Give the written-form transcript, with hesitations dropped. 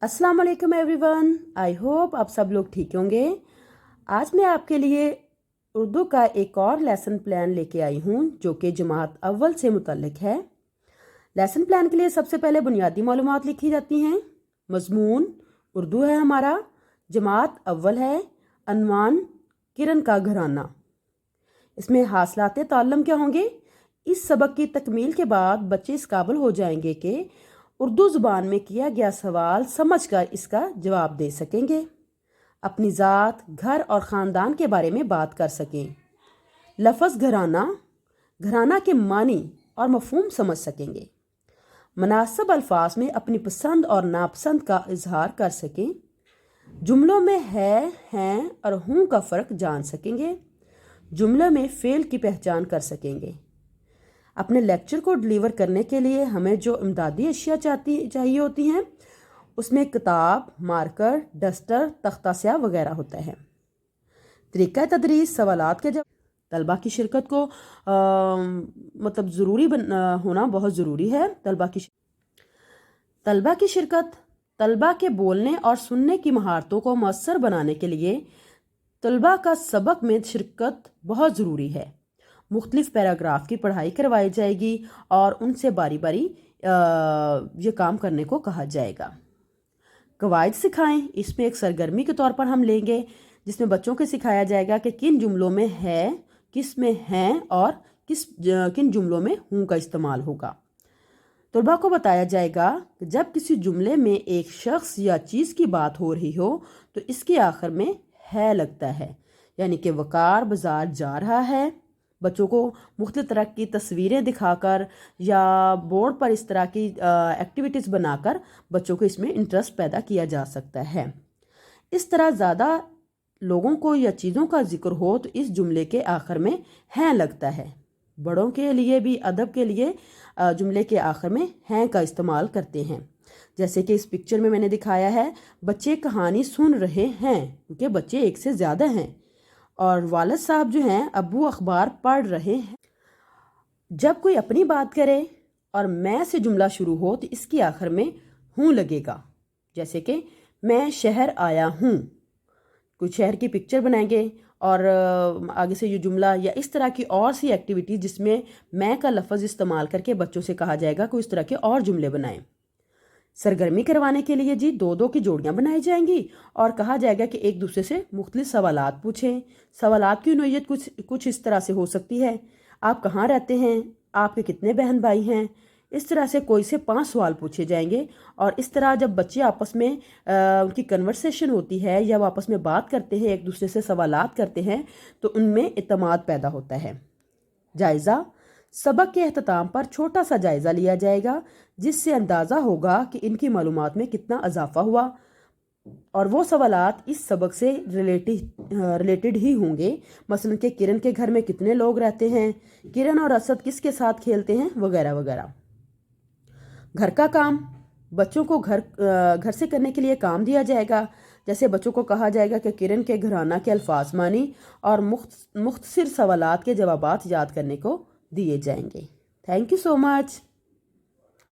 अस्सलाम वालेकुम everyone. I hope आप सब लोग ठीक होंगे। आज मैं आपके लिए उर्दू का एक और लेसन प्लान लेके आई हूँ जो कि जमात अव्वल से मुतल्लिक है। लेसन प्लान के लिए सबसे पहले बुनियादी मालूमात लिखी जाती हैं। मजमून उर्दू है हमारा, जमात अव्वल है, अनवान किरण का घराना। इसमें हासिलात ताल्लुम क्या होंगे? इस सबक की तकमील के बाद बच्चे इस काबिल हो जाएंगे कि उर्दू ज़ुबान में किया गया सवाल समझकर इसका जवाब दे सकेंगे, अपनी ज़ात, घर और ख़ानदान के बारे में बात कर सकें, लफ्ज़ घराना, घराना के मानी और मफ़हूम समझ सकेंगे, मुनासिब अल्फाज में अपनी पसंद और नापसंद का इजहार कर सकें, जुमलों में है, हैं और हूँ का फ़र्क जान सकेंगे, जुमलों में फ़ेल की पहचान कर सकेंगे। अपने लेक्चर को डिलीवर करने के लिए हमें जो इमदादी अशिया चाहिए होती हैं उसमें किताब, मार्कर, डस्टर, तख्ता स्याह वगैरह होता है। तरीक़ा तदरीस सवालात के जब तलबा की शिरकत को मतलब ज़रूरी होना बहुत ज़रूरी है। तलबा की शिरकत तलबा के बोलने और सुनने की महारतों को मौसर बनाने के लिए तलबा का सबक में शिरकत बहुत ज़रूरी है। मुख्तलिफ पैराग्राफ की पढ़ाई करवाई जाएगी और उनसे बारी बारी ये काम करने को कहा जाएगा। कवायद सिखाएं, इसमें एक सरगर्मी के तौर पर हम लेंगे जिसमें बच्चों को सिखाया जाएगा कि किन जुमलों में है, किस में हैं और किन जुमलों में हूँ का इस्तेमाल होगा। तलबा को बताया जाएगा कि जब किसी जुमले में एक शख्स या चीज़ की बात हो रही हो तो इसके आखिर में है लगता है, यानी कि वकार बाजार जा रहा है। बच्चों को मुख्तलिफ तरह की तस्वीरें दिखाकर या बोर्ड पर इस तरह की एक्टिविटीज़ बनाकर बच्चों को इसमें इंटरेस्ट पैदा किया जा सकता है। इस तरह ज़्यादा लोगों को या चीज़ों का जिक्र हो तो इस जुमले के आखिर में हैं लगता है। बड़ों के लिए भी अदब के लिए जुमले के आखिर में हैं का इस्तेमाल करते हैं। जैसे कि इस पिक्चर में मैंने दिखाया है, बच्चे कहानी सुन रहे हैं क्योंकि बच्चे एक से ज़्यादा हैं और वालिद साहब जो हैं अब्बू अखबार पढ़ रहे हैं। जब कोई अपनी बात करे और मैं से जुमला शुरू हो तो इसके आखिर में हूँ लगेगा। जैसे कि मैं शहर आया हूँ, कोई शहर की पिक्चर बनाएंगे और आगे से ये जुमला या इस तरह की और सी एक्टिविटी जिसमें मैं का लफ्ज़ इस्तेमाल करके बच्चों से कहा जाएगा कि इस तरह के और जुमले बनाएं। सरगर्मी करवाने के लिए जी दो दो की जोड़ियां बनाई जाएंगी और कहा जाएगा कि एक दूसरे से मुख्तलिफ सवालात पूछें। सवालात की नोयत कुछ इस तरह से हो सकती है, आप कहाँ रहते हैं, आपके कितने बहन भाई हैं। इस तरह से कोई से 5 सवाल पूछे जाएंगे और इस तरह जब बच्चे आपस में उनकी कन्वर्सेशन होती है या वो आपस में बात करते हैं, एक दूसरे से सवालात करते हैं तो उनमें इत्मीनान पैदा होता है। जायज़ा सबक के अख्ताम पर छोटा सा जायज़ा लिया जाएगा जिससे अंदाज़ा होगा कि इनकी मालूमात में कितना इजाफा हुआ और वो सवालात इस सबक से रिलेटेड ही होंगे। मसलन कि किरण के घर में कितने लोग रहते हैं, किरण और असद किसके साथ खेलते हैं वगैरह वगैरह। घर का काम बच्चों को घर से करने के लिए काम दिया जाएगा। जैसे बच्चों को कहा जाएगा कि किरण के घराना के अल्फाज मानी और मुख्तसर सवालात के जवाबात याद करने को दिए जाएंगे। Thank you so much.